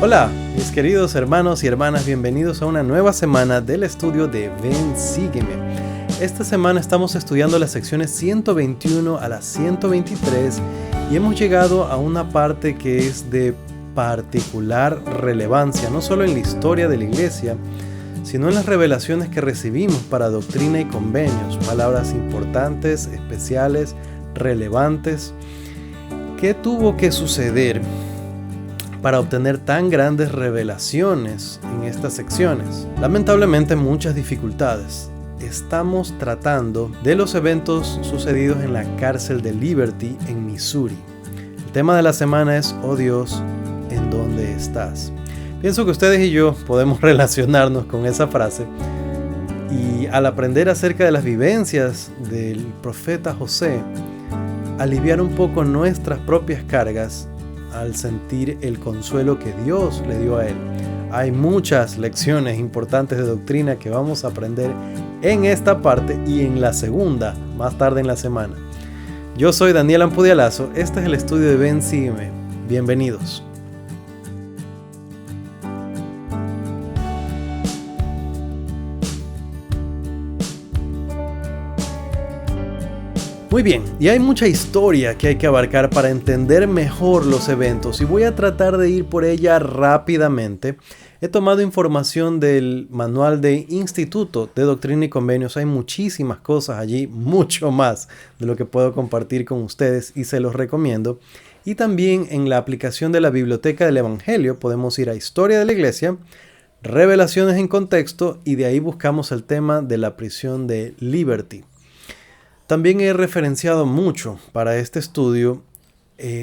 Hola, mis queridos hermanos y hermanas, bienvenidos a una nueva semana del estudio de Ven, Sígueme. Esta semana estamos estudiando las secciones 121 a las 123 y hemos llegado a una parte que es de particular relevancia, no solo en la historia de la iglesia, sino en las revelaciones que recibimos para doctrina y convenios, palabras importantes, especiales, relevantes. ¿Qué tuvo que suceder para obtener tan grandes revelaciones en estas secciones? Lamentablemente muchas dificultades. Estamos tratando de los eventos sucedidos en la cárcel de Liberty en Missouri. El tema de la semana es: oh Dios, ¿en dónde estás? Pienso que ustedes y yo podemos relacionarnos con esa frase, y al aprender acerca de las vivencias del profeta José, aliviar un poco nuestras propias cargas al sentir el consuelo que Dios le dio a él. Hay muchas lecciones importantes de doctrina que vamos a aprender en esta parte y en la segunda, más tarde en la semana. Yo soy Daniel Ampudialazo, este es el estudio de Ven, Sígueme. Bienvenidos. Muy bien, y hay mucha historia que hay que abarcar para entender mejor los eventos, y voy a tratar de ir por ella rápidamente. He tomado información del manual de Instituto de Doctrina y Convenios. Hay muchísimas cosas allí, mucho más de lo que puedo compartir con ustedes y se los recomiendo. Y también en la aplicación de la Biblioteca del Evangelio podemos ir a Historia de la Iglesia, Revelaciones en Contexto, y de ahí buscamos el tema de la prisión de Liberty. También he referenciado mucho para este estudio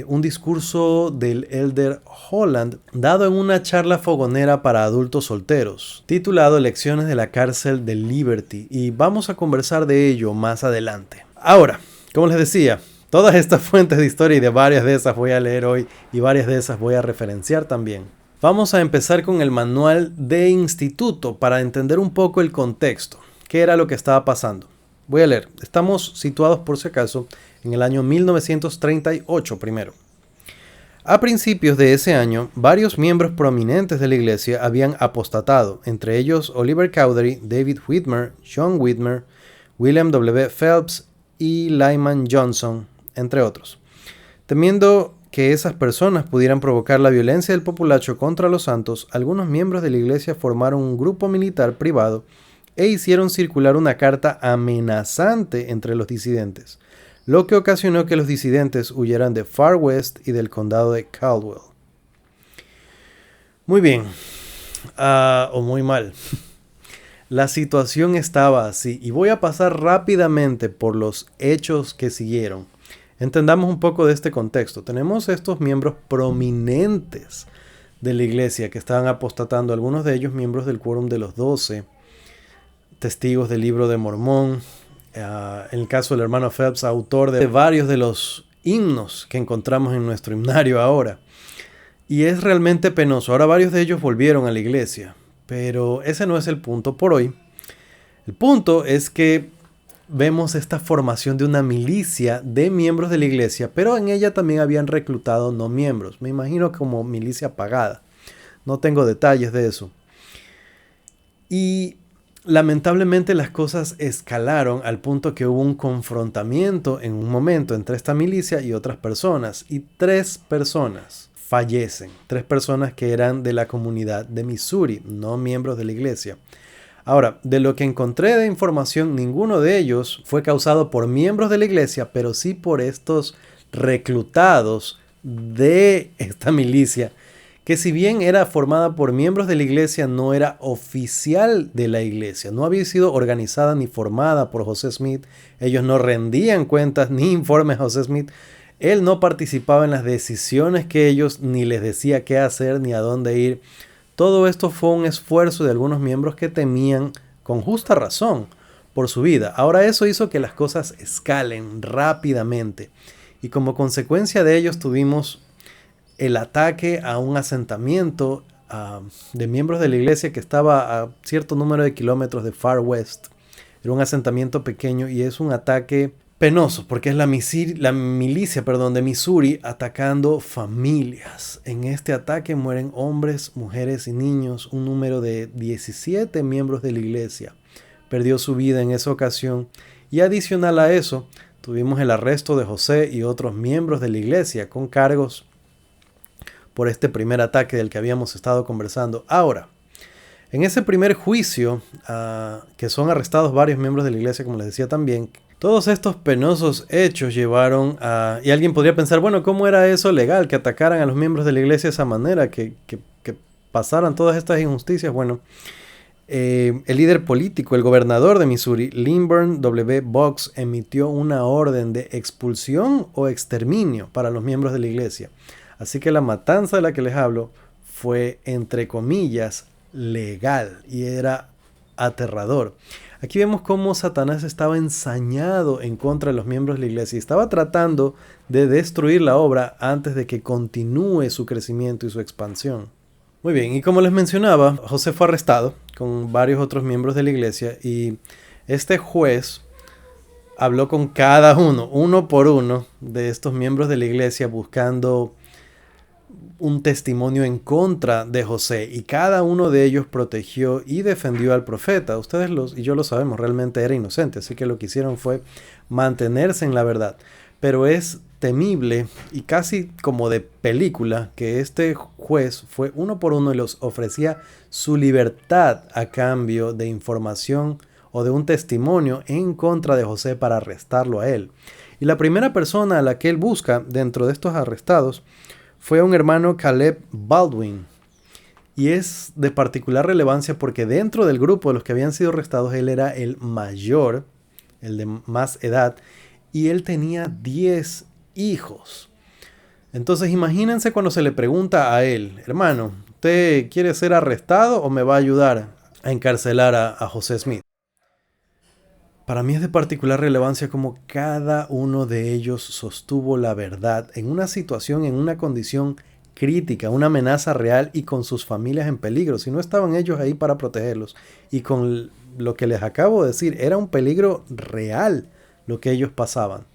un discurso del Elder Holland dado en una charla fogonera para adultos solteros, titulado Lecciones de la cárcel de Liberty, y vamos a conversar de ello más adelante. Ahora, como les decía, todas estas fuentes de historia, y de varias de esas voy a leer hoy y varias de esas voy a referenciar también. Vamos a empezar con el manual de Instituto para entender un poco el contexto, qué era lo que estaba pasando. Voy a leer. Estamos situados, por si acaso, en el año 1938 primero. A principios de ese año, varios miembros prominentes de la iglesia habían apostatado, entre ellos Oliver Cowdery, David Whitmer, John Whitmer, William W. Phelps y Lyman Johnson, entre otros. Temiendo que esas personas pudieran provocar la violencia del populacho contra los santos, algunos miembros de la iglesia formaron un grupo militar privado e hicieron circular una carta amenazante entre los disidentes, lo que ocasionó que los disidentes huyeran de Far West y del condado de Caldwell. Muy bien, o muy mal. La situación estaba así, y voy a pasar rápidamente por los hechos que siguieron. Entendamos un poco de este contexto. Tenemos estos miembros prominentes de la iglesia que estaban apostatando, algunos de ellos miembros del quórum de los 12, testigos del libro de Mormón, en el caso del hermano Phelps, autor de varios de los himnos que encontramos en nuestro himnario ahora. Y es realmente penoso. Ahora varios de ellos volvieron a la iglesia, pero ese no es el punto por hoy. El punto es que vemos esta formación de una milicia de miembros de la iglesia, pero en ella también habían reclutado no miembros. Me imagino como milicia pagada. No tengo detalles de eso. Y lamentablemente las cosas escalaron al punto que hubo un confrontamiento en un momento entre esta milicia y otras personas, y 3 personas fallecen, 3 personas que eran de la comunidad de Missouri, no miembros de la iglesia. Ahora, de lo que encontré de información, ninguno de ellos fue causado por miembros de la iglesia, pero sí por estos reclutados de esta milicia, que si bien era formada por miembros de la iglesia, no era oficial de la iglesia, no había sido organizada ni formada por José Smith. Ellos no rendían cuentas ni informes a José Smith. Él no participaba en las decisiones que ellos, ni les decía qué hacer ni a dónde ir. Todo esto fue un esfuerzo de algunos miembros que temían, con justa razón, por su vida. Ahora eso hizo que las cosas escalen rápidamente, y como consecuencia de ellos tuvimos el ataque a un asentamiento de miembros de la iglesia que estaba a cierto número de kilómetros de Far West. Era un asentamiento pequeño, y es un ataque penoso porque es la milicia, de Missouri atacando familias. En este ataque mueren hombres, mujeres y niños. Un número de 17 miembros de la iglesia perdió su vida en esa ocasión. Y adicional a eso, tuvimos el arresto de José y otros miembros de la iglesia con cargos por este primer ataque del que habíamos estado conversando. Ahora, en ese primer juicio, que son arrestados varios miembros de la iglesia, como les decía también, todos estos penosos hechos llevaron a... Y alguien podría pensar, bueno, ¿cómo era eso legal? Que atacaran a los miembros de la iglesia de esa manera, que pasaran todas estas injusticias. Bueno, el líder político, el gobernador de Missouri, Lilburn W. Boggs, emitió una orden de expulsión o exterminio para los miembros de la iglesia. Así que la matanza de la que les hablo fue, entre comillas, legal y era aterrador. Aquí vemos cómo Satanás estaba ensañado en contra de los miembros de la iglesia y estaba tratando de destruir la obra antes de que continúe su crecimiento y su expansión. Muy bien, y como les mencionaba, José fue arrestado con varios otros miembros de la iglesia y este juez habló con cada uno por uno de estos miembros de la iglesia buscando un testimonio en contra de José y cada uno de ellos protegió y defendió al profeta. Ustedes y yo lo sabemos, realmente era inocente, así que lo que hicieron fue mantenerse en la verdad. Pero es temible y casi como de película que este juez fue uno por uno y los ofrecía su libertad a cambio de información o de un testimonio en contra de José para arrestarlo a él. Y la primera persona a la que él busca dentro de estos arrestados fue un hermano, Caleb Baldwin. Y es de particular relevancia porque dentro del grupo de los que habían sido arrestados, él era el mayor, el de más edad, y él tenía 10 hijos. Entonces imagínense cuando se le pregunta a él, hermano, ¿usted quiere ser arrestado o me va a ayudar a encarcelar a José Smith? Para mí es de particular relevancia como cada uno de ellos sostuvo la verdad en una situación, en una condición crítica, una amenaza real y con sus familias en peligro. Si no estaban ellos ahí para protegerlos. Y con lo que les acabo de decir, era un peligro real lo que ellos pasaban.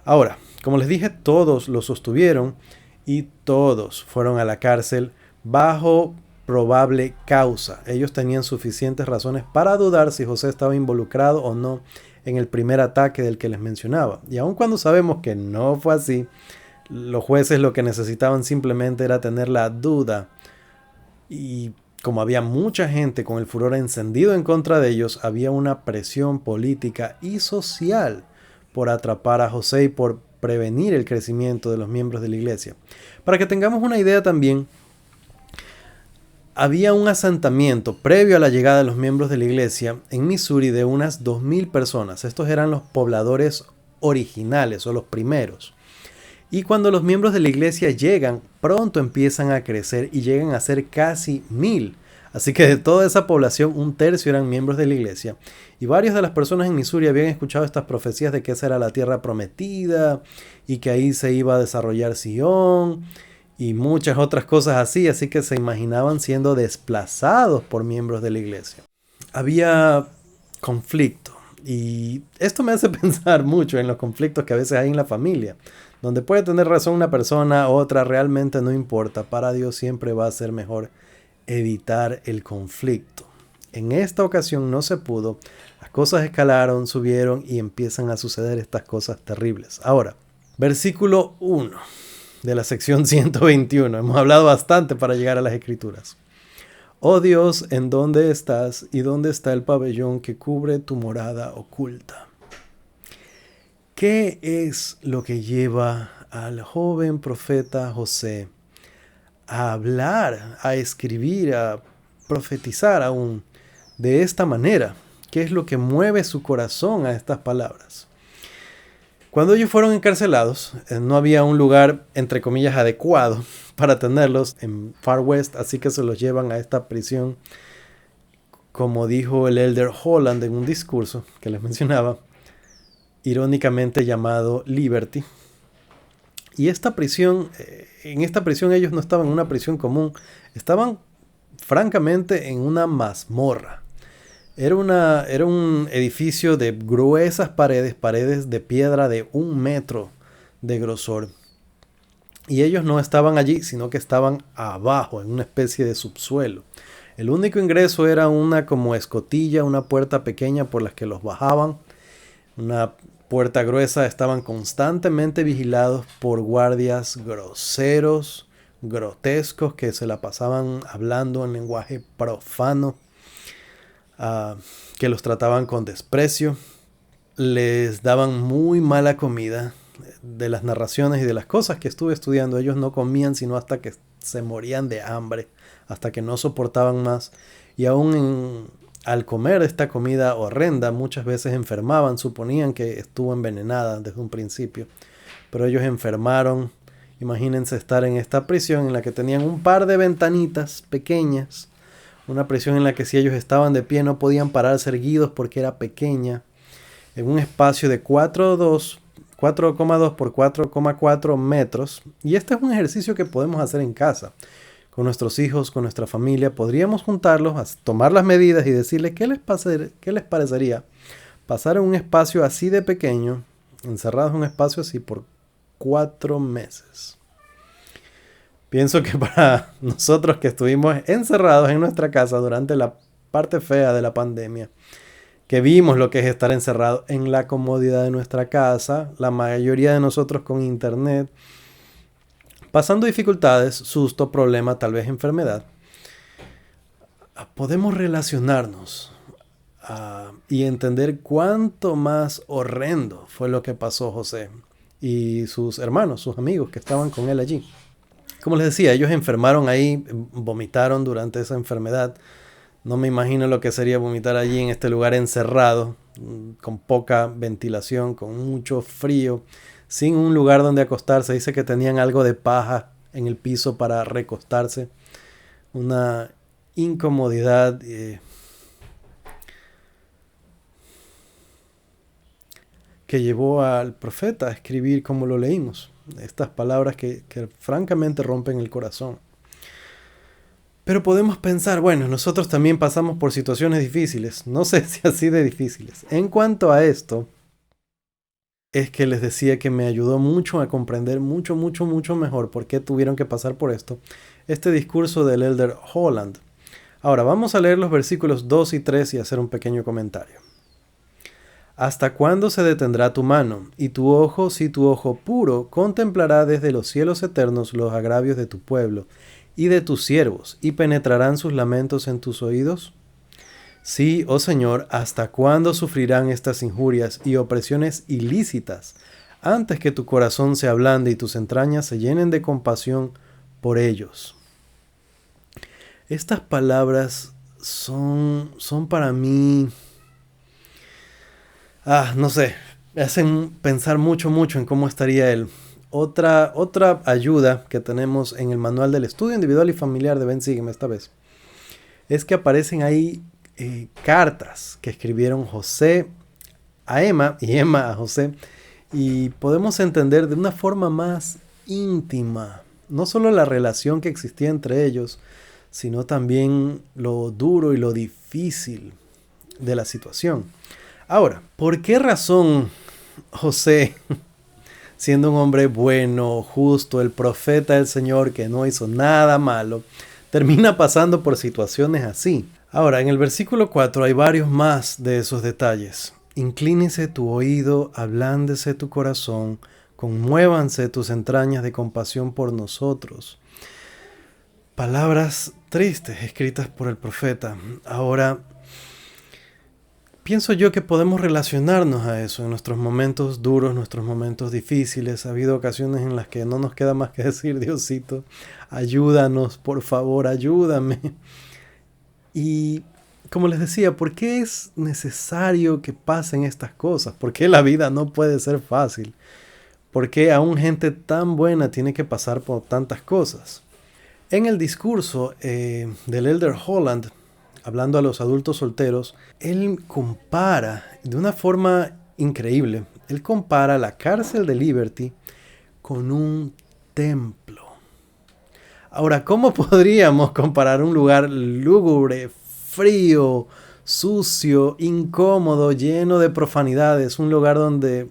Ahora, como les dije, todos lo sostuvieron y todos fueron a la cárcel bajo probable causa. Ellos tenían suficientes razones para dudar si José estaba involucrado o no en el primer ataque del que les mencionaba. Y aun cuando sabemos que no fue así, los jueces lo que necesitaban simplemente era tener la duda. Y como había mucha gente con el furor encendido en contra de ellos, había una presión política y social por atrapar a José y por prevenir el crecimiento de los miembros de la iglesia. Para que tengamos una idea también, había un asentamiento previo a la llegada de los miembros de la iglesia en Missouri de unas 2,000 personas. Estos eran los pobladores originales o los primeros. Y cuando los miembros de la iglesia llegan, pronto empiezan a crecer y llegan a ser casi 1,000. Así que de toda esa población, 1/3 eran miembros de la iglesia. Y varias de las personas en Missouri habían escuchado estas profecías de que esa era la tierra prometida y que ahí se iba a desarrollar Sion y muchas otras cosas así, así que se imaginaban siendo desplazados por miembros de la iglesia. Había conflicto y esto me hace pensar mucho en los conflictos que a veces hay en la familia, donde puede tener razón una persona, otra, realmente no importa. Para Dios siempre va a ser mejor evitar el conflicto. En esta ocasión no se pudo, las cosas escalaron, subieron y empiezan a suceder estas cosas terribles. Ahora, versículo 1. De la sección 121. Hemos hablado bastante para llegar a las escrituras. Oh Dios, ¿en dónde estás y dónde está el pabellón que cubre tu morada oculta? ¿Qué es lo que lleva al joven profeta José a hablar, a escribir, a profetizar aún de esta manera? ¿Qué es lo que mueve su corazón a estas palabras? Cuando ellos fueron encarcelados, no había un lugar, entre comillas, adecuado para tenerlos en Far West, así que se los llevan a esta prisión, como dijo el Elder Holland en un discurso que les mencionaba, irónicamente llamado Liberty. Y esta prisión, en esta prisión ellos no estaban en una prisión común, estaban francamente en una mazmorra. Era un edificio de gruesas paredes, paredes de piedra de 1 metro de grosor. Y ellos no estaban allí, sino que estaban abajo, en una especie de subsuelo. El único ingreso era una como escotilla, una puerta pequeña por las que los bajaban. Una puerta gruesa. Estaban constantemente vigilados por guardias groseros, grotescos, que se la pasaban hablando en lenguaje profano, que los trataban con desprecio. Les daban muy mala comida. De las narraciones y de las cosas que estuve estudiando, ellos no comían sino hasta que se morían de hambre, hasta que no soportaban más. Y aún al comer esta comida horrenda, muchas veces enfermaban, suponían que estuvo envenenada desde un principio, pero ellos enfermaron. Imagínense estar en esta prisión en la que tenían un par de ventanitas pequeñas, una prisión en la que si ellos estaban de pie no podían pararse erguidos porque era pequeña, en un espacio de 4,2 por 4,4 metros. Y este es un ejercicio que podemos hacer en casa, con nuestros hijos, con nuestra familia. Podríamos juntarlos, tomar las medidas y decirles qué les parecería pasar en un espacio así de pequeño, encerrados en un espacio así por 4 meses. Pienso que para nosotros que estuvimos encerrados en nuestra casa durante la parte fea de la pandemia, que vimos lo que es estar encerrado en la comodidad de nuestra casa, la mayoría de nosotros con internet, pasando dificultades, susto, problema, tal vez enfermedad, podemos relacionarnos y entender cuánto más horrendo fue lo que pasó José y sus hermanos, sus amigos que estaban con él allí. Como les decía, ellos enfermaron ahí, vomitaron durante esa enfermedad. No me imagino lo que sería vomitar allí en este lugar encerrado, con poca ventilación, con mucho frío, sin un lugar donde acostarse. Dice que tenían algo de paja en el piso para recostarse. Una incomodidad que llevó al profeta a escribir como lo leímos. Estas palabras que francamente rompen el corazón. Pero podemos pensar, bueno, nosotros también pasamos por situaciones difíciles. No sé si así de difíciles. En cuanto a esto, es que les decía que me ayudó mucho a comprender mucho mejor por qué tuvieron que pasar por esto. Este discurso del Elder Holland. Ahora vamos a leer los versículos 2 y 3 y hacer un pequeño comentario. ¿Hasta cuándo se detendrá tu mano? Y tu ojo, si tu ojo puro, contemplará desde los cielos eternos los agravios de tu pueblo y de tus siervos, y penetrarán sus lamentos en tus oídos? Sí, oh Señor, ¿hasta cuándo sufrirán estas injurias y opresiones ilícitas, antes que tu corazón se ablande y tus entrañas se llenen de compasión por ellos? Estas palabras son para mí, no sé, me hacen pensar mucho en cómo estaría él. Otra ayuda que tenemos en el manual del estudio individual y familiar de Ben Sígueme esta vez, es que aparecen ahí cartas que escribieron José a Emma y Emma a José, y podemos entender de una forma más íntima, no solo la relación que existía entre ellos, sino también lo duro y lo difícil de la situación. Ahora, ¿por qué razón José, siendo un hombre bueno, justo, el profeta del Señor que no hizo nada malo, termina pasando por situaciones así? Ahora, en el versículo 4 hay varios más de esos detalles. Inclínese tu oído, ablándese tu corazón, conmuévanse tus entrañas de compasión por nosotros. Palabras tristes escritas por el profeta. Ahora, pienso yo que podemos relacionarnos a eso en nuestros momentos duros, nuestros momentos difíciles. Ha habido ocasiones en las que no nos queda más que decir: Diosito, ayúdanos, por favor, ayúdame. Y como les decía, ¿por qué es necesario que pasen estas cosas? ¿Por qué la vida no puede ser fácil? ¿Por qué aún gente tan buena tiene que pasar por tantas cosas? En el discurso del Elder Holland, hablando a los adultos solteros, él compara de una forma increíble. Él compara la cárcel de Liberty con un templo. Ahora, ¿cómo podríamos comparar un lugar lúgubre, frío, sucio, incómodo, lleno de profanidades, un lugar donde,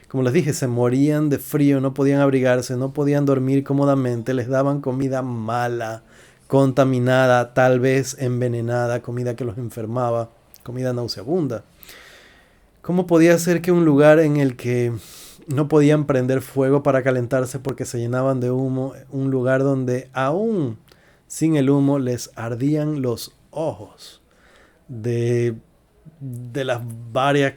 como les dije, se morían de frío, no podían abrigarse, no podían dormir cómodamente, les daban comida mala, contaminada, tal vez envenenada, comida que los enfermaba, comida nauseabunda. ¿Cómo podía ser que un lugar en el que no podían prender fuego para calentarse porque se llenaban de humo, un lugar donde aún sin el humo les ardían los ojos de las varias,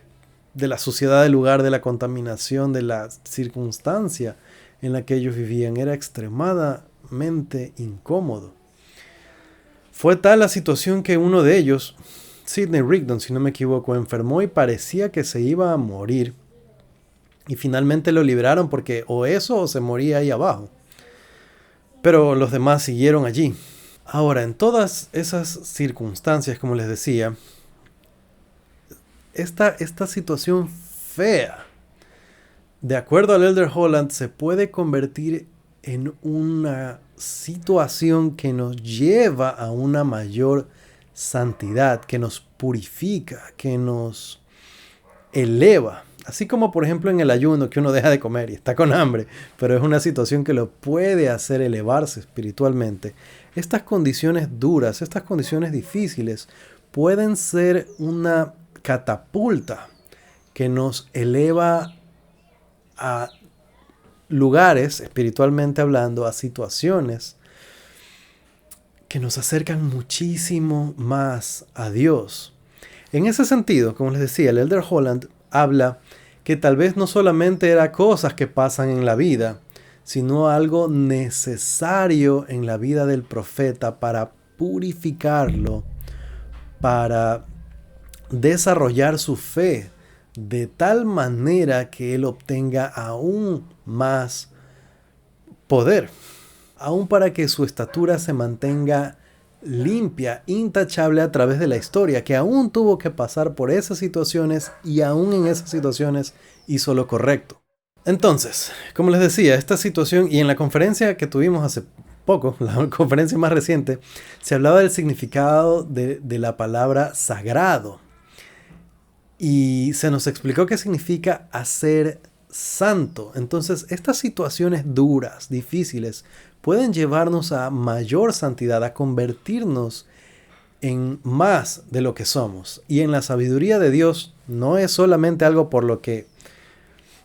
de la suciedad del lugar, de la contaminación, de la circunstancia en la que ellos vivían? Era extremadamente incómodo. Fue tal la situación que uno de ellos, Sidney Rigdon, si no me equivoco, enfermó y parecía que se iba a morir. Y finalmente lo liberaron porque o eso o se moría ahí abajo. Pero los demás siguieron allí. Ahora, en todas esas circunstancias, como les decía, esta situación fea, de acuerdo al Elder Holland, se puede convertir en una situación que nos lleva a una mayor santidad, que nos purifica, que nos eleva. Así como por ejemplo en el ayuno, que uno deja de comer y está con hambre, pero es una situación que lo puede hacer elevarse espiritualmente. Estas condiciones duras, estas condiciones difíciles pueden ser una catapulta que nos eleva a lugares, espiritualmente hablando, a situaciones que nos acercan muchísimo más a Dios. En ese sentido, como les decía, el Elder Holland habla que tal vez no solamente era cosas que pasan en la vida, sino algo necesario en la vida del profeta para purificarlo, para desarrollar su fe de tal manera que él obtenga aún más poder, aún para que su estatura se mantenga limpia, intachable a través de la historia, que aún tuvo que pasar por esas situaciones y aún en esas situaciones hizo lo correcto. Entonces, como les decía, esta situación, y en la conferencia que tuvimos hace poco, la conferencia más reciente, se hablaba del significado de la palabra sagrado. Y se nos explicó qué significa hacer santo. Entonces, estas situaciones duras, difíciles, pueden llevarnos a mayor santidad, a convertirnos en más de lo que somos. Y en la sabiduría de Dios no es solamente algo por lo que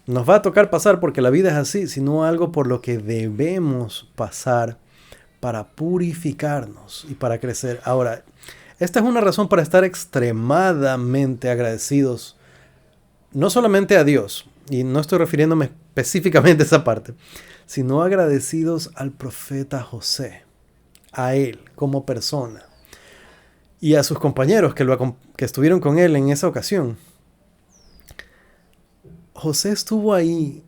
nos va a tocar pasar porque la vida es así, sino algo por lo que debemos pasar para purificarnos y para crecer. Ahora, esta es una razón para estar extremadamente agradecidos, no solamente a Dios, y no estoy refiriéndome específicamente a esa parte, sino agradecidos al profeta José, a él como persona, y a sus compañeros que estuvieron con él en esa ocasión. José estuvo ahí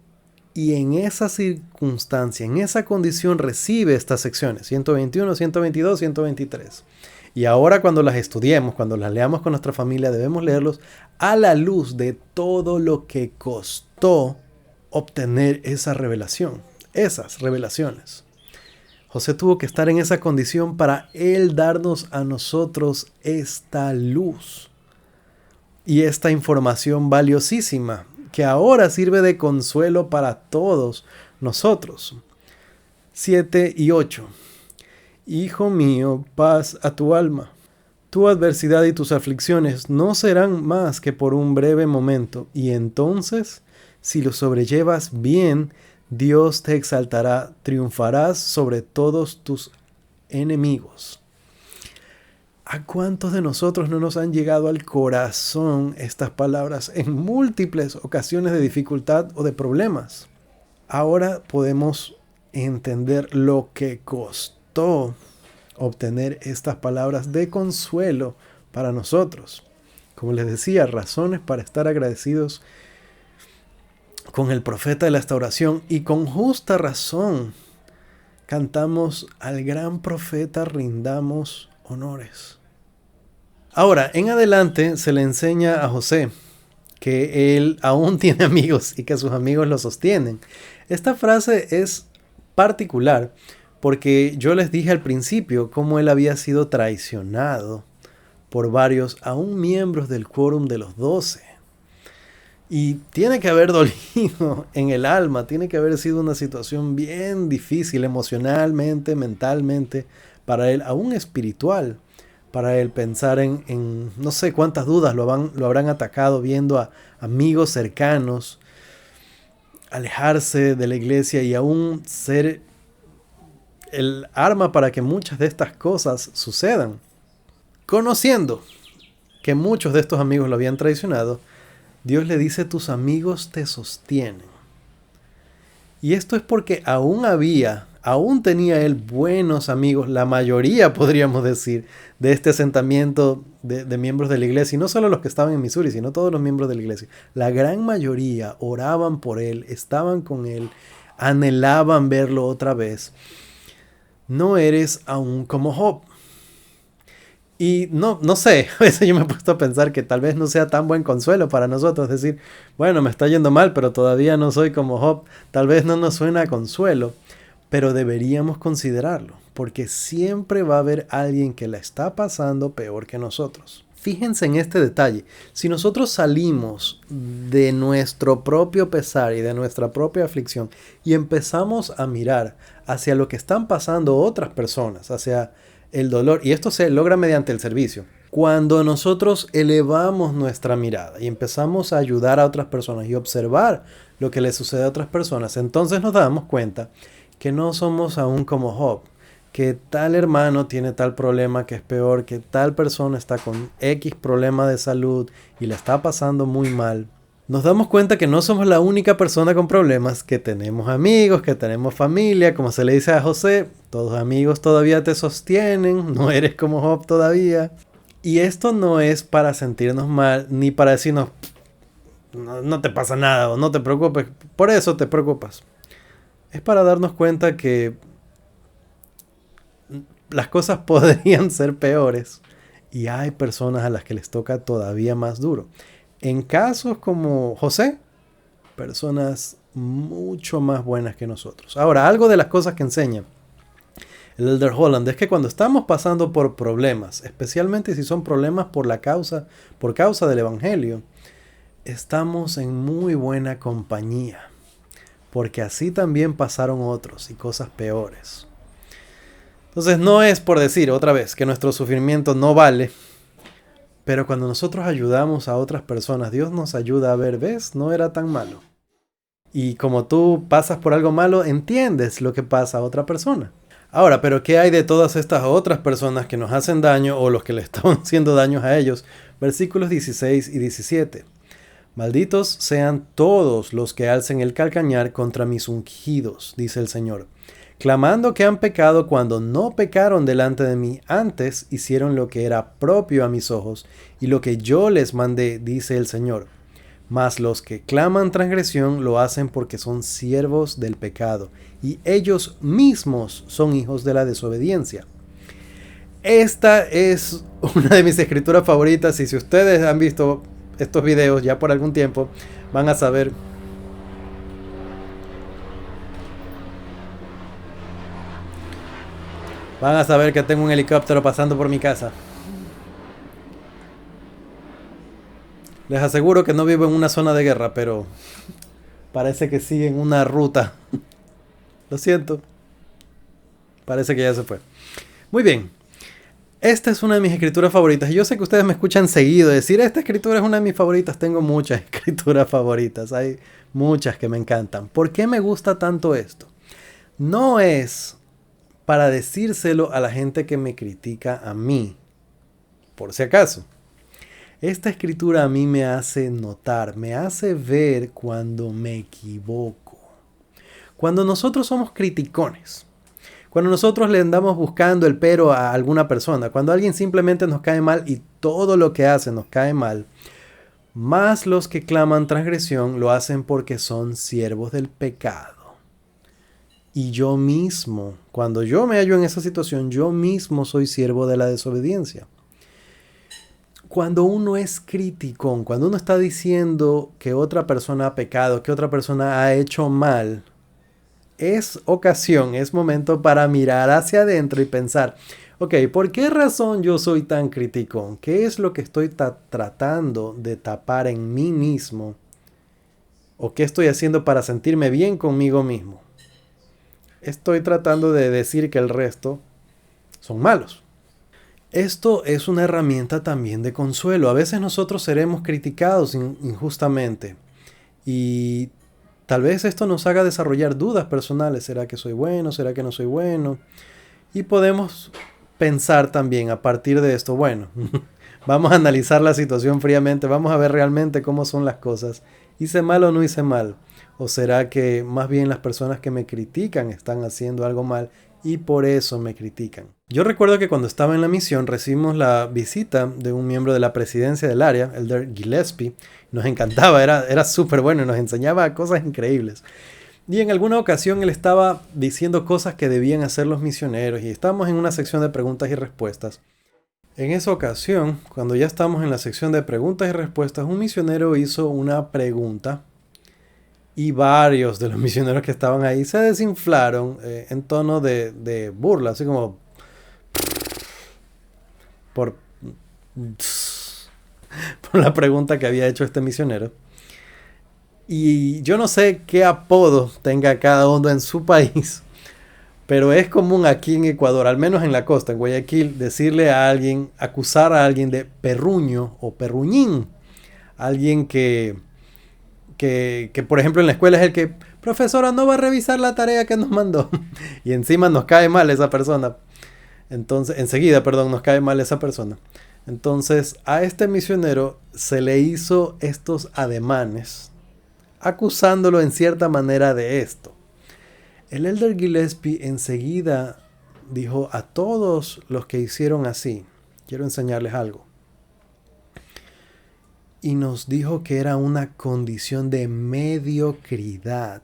y en esa circunstancia, en esa condición recibe estas secciones, 121, 122, 123. Y ahora cuando las estudiemos, cuando las leamos con nuestra familia, debemos leerlos a la luz de todo lo que costó obtener esa revelación, esas revelaciones. José tuvo que estar en esa condición para él darnos a nosotros esta luz y esta información valiosísima que ahora sirve de consuelo para todos nosotros. 7 y 8. Hijo mío, paz a tu alma. Tu adversidad y tus aflicciones no serán más que por un breve momento, y entonces, si lo sobrellevas bien, Dios te exaltará, triunfarás sobre todos tus enemigos. ¿A cuántos de nosotros no nos han llegado al corazón estas palabras en múltiples ocasiones de dificultad o de problemas? Ahora podemos entender lo que costó obtener estas palabras de consuelo para nosotros. Como les decía, razones para estar agradecidos con el profeta de la restauración, y con justa razón cantamos al gran profeta, rindamos honores. Ahora, en adelante se le enseña a José que él aún tiene amigos y que sus amigos lo sostienen. Esta frase es particular porque yo les dije al principio cómo él había sido traicionado por varios, aún miembros del quórum de los 12. Y tiene que haber dolido en el alma, tiene que haber sido una situación bien difícil emocionalmente, mentalmente, para él, aún espiritual, para él pensar en no sé cuántas dudas lo habrán atacado viendo a amigos cercanos alejarse de la iglesia y aún ser el arma para que muchas de estas cosas sucedan. Conociendo que muchos de estos amigos lo habían traicionado, Dios le dice: tus amigos te sostienen. Y esto es porque aún tenía él buenos amigos, la mayoría, podríamos decir, de este asentamiento de miembros de la iglesia, y no solo los que estaban en Missouri, sino todos los miembros de la iglesia. La gran mayoría oraban por él, estaban con él, anhelaban verlo otra vez. No eres aún como Job. Y no sé, a veces yo me he puesto a pensar que tal vez no sea tan buen consuelo para nosotros decir, bueno, me está yendo mal, pero todavía no soy como Job. Tal vez no nos suena a consuelo, pero deberíamos considerarlo, porque siempre va a haber alguien que la está pasando peor que nosotros. Fíjense en este detalle. Si nosotros salimos de nuestro propio pesar y de nuestra propia aflicción y empezamos a mirar hacia lo que están pasando otras personas, hacia el dolor, y esto se logra mediante el servicio. Cuando nosotros elevamos nuestra mirada y empezamos a ayudar a otras personas y observar lo que le sucede a otras personas, entonces nos damos cuenta que no somos aún como Job, que tal hermano tiene tal problema que es peor, que tal persona está con X problema de salud y le está pasando muy mal. Nos damos cuenta que no somos la única persona con problemas, que tenemos amigos, que tenemos familia, como se le dice a José, tus amigos todavía te sostienen, no eres como Job todavía. Y esto no es para sentirnos mal, ni para decirnos, no te pasa nada o no te preocupes, por eso te preocupas. Es para darnos cuenta que las cosas podrían ser peores y hay personas a las que les toca todavía más duro. En casos como José, personas mucho más buenas que nosotros. Ahora, algo de las cosas que enseña el Elder Holland es que cuando estamos pasando por problemas, especialmente si son problemas por causa del Evangelio, estamos en muy buena compañía, porque así también pasaron otros y cosas peores. Entonces no es por decir otra vez que nuestro sufrimiento no vale, pero cuando nosotros ayudamos a otras personas, Dios nos ayuda a ver, ¿ves? No era tan malo. Y como tú pasas por algo malo, entiendes lo que pasa a otra persona. Ahora, ¿pero qué hay de todas estas otras personas que nos hacen daño o los que le están haciendo daños a ellos? Versículos 16 y 17. Malditos sean todos los que alcen el calcañar contra mis ungidos, dice el Señor, clamando que han pecado cuando no pecaron delante de mí, antes hicieron lo que era propio a mis ojos y lo que yo les mandé, dice el Señor. Mas los que claman transgresión lo hacen porque son siervos del pecado, y ellos mismos son hijos de la desobediencia. Esta es una de mis escrituras favoritas, y si ustedes han visto estos videos ya por algún tiempo, van a saber. Van a saber que tengo un helicóptero pasando por mi casa. Les aseguro que no vivo en una zona de guerra, pero parece que sí en una ruta. Lo siento. Parece que ya se fue. Muy bien. Esta es una de mis escrituras favoritas. Yo sé que ustedes me escuchan seguido decir, esta escritura es una de mis favoritas. Tengo muchas escrituras favoritas. Hay muchas que me encantan. ¿Por qué me gusta tanto esto? No es para decírselo a la gente que me critica a mí, por si acaso. Esta escritura a mí me hace notar, me hace ver cuando me equivoco. Cuando nosotros somos criticones, cuando nosotros le andamos buscando el pero a alguna persona, cuando alguien simplemente nos cae mal y todo lo que hace nos cae mal, más los que claman transgresión lo hacen porque son siervos del pecado. Y yo mismo, cuando yo me hallo en esa situación, yo mismo soy siervo de la desobediencia. Cuando uno es criticón, cuando uno está diciendo que otra persona ha pecado, que otra persona ha hecho mal, es momento para mirar hacia adentro y pensar, Ok, ¿por qué razón yo soy tan criticón? ¿Qué es lo que estoy tratando de tapar en mí mismo? ¿O qué estoy haciendo para sentirme bien conmigo mismo? Estoy tratando de decir que el resto son malos. Esto es una herramienta también de consuelo. A veces nosotros seremos criticados injustamente y tal vez esto nos haga desarrollar dudas personales. ¿Será que soy bueno? ¿Será que no soy bueno? Y podemos pensar también a partir de esto, bueno, vamos a analizar la situación fríamente, vamos a ver realmente cómo son las cosas. ¿Hice mal o no hice mal? ¿O será que más bien las personas que me critican están haciendo algo mal y por eso me critican? Yo recuerdo que cuando estaba en la misión recibimos la visita de un miembro de la presidencia del área, Elder Gillespie. Nos encantaba, era súper bueno y nos enseñaba cosas increíbles. Y en alguna ocasión él estaba diciendo cosas que debían hacer los misioneros y estábamos en una sección de preguntas y respuestas. En esa ocasión, cuando ya estamos en la sección de preguntas y respuestas, un misionero hizo una pregunta y varios de los misioneros que estaban ahí se desinflaron en tono de burla, así como por la pregunta que había hecho este misionero. Y yo no sé qué apodo tenga cada uno en su país, pero es común aquí en Ecuador, al menos en la costa, en Guayaquil, decirle a alguien, acusar a alguien de perruño o perruñín. Alguien que por ejemplo en la escuela es el que, profesora, no va a revisar la tarea que nos mandó. Y encima nos cae mal esa persona. Entonces, enseguida, perdón, nos cae mal esa persona. Entonces, a este misionero se le hizo estos ademanes, acusándolo en cierta manera de esto. El Elder Gillespie enseguida dijo a todos los que hicieron así, quiero enseñarles algo. Y nos dijo que era una condición de mediocridad.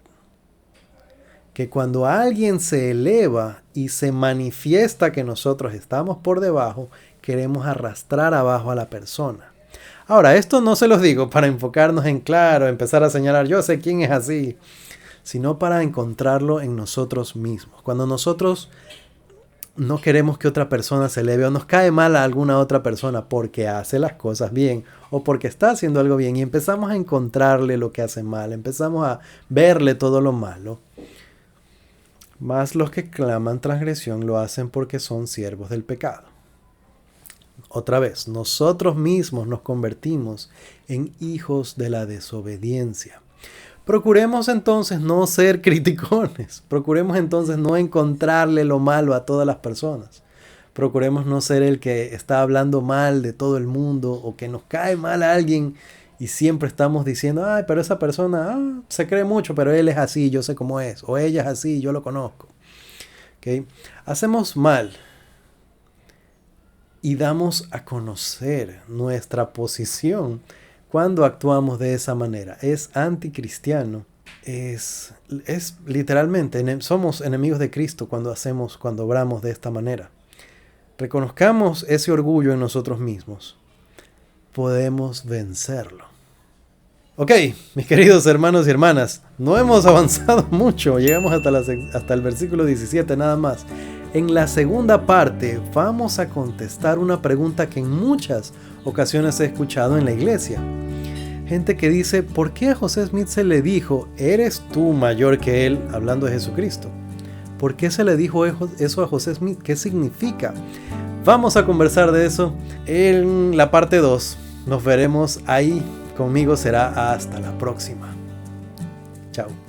Que cuando alguien se eleva y se manifiesta que nosotros estamos por debajo, queremos arrastrar abajo a la persona. Ahora, esto no se los digo para enfocarnos en claro, empezar a señalar, yo sé quién es así, sino para encontrarlo en nosotros mismos. Cuando nosotros no queremos que otra persona se eleve o nos cae mal a alguna otra persona porque hace las cosas bien o porque está haciendo algo bien y empezamos a encontrarle lo que hace mal, empezamos a verle todo lo malo. Mas los que claman transgresión lo hacen porque son siervos del pecado. Otra vez, nosotros mismos nos convertimos en hijos de la desobediencia. Procuremos entonces no ser criticones. Procuremos entonces no encontrarle lo malo a todas las personas. Procuremos no ser el que está hablando mal de todo el mundo o que nos cae mal a alguien y siempre estamos diciendo, ay, pero esa persona se cree mucho, pero él es así, yo sé cómo es. O ella es así, yo lo conozco. ¿Okay? Hacemos mal y damos a conocer nuestra posición cuando actuamos de esa manera. Es anticristiano. Es literalmente, somos enemigos de Cristo cuando obramos de esta manera. Reconozcamos ese orgullo en nosotros mismos. Podemos vencerlo. Ok, mis queridos hermanos y hermanas, no hemos avanzado mucho. Llegamos hasta el versículo 17 nada más. En la segunda parte vamos a contestar una pregunta que en muchas ocasiones he escuchado en la iglesia. Gente que dice, ¿por qué a José Smith se le dijo, eres tú mayor que él, hablando de Jesucristo? ¿Por qué se le dijo eso a José Smith? ¿Qué significa? Vamos a conversar de eso en la parte 2. Nos veremos ahí. Conmigo será hasta la próxima. Chao.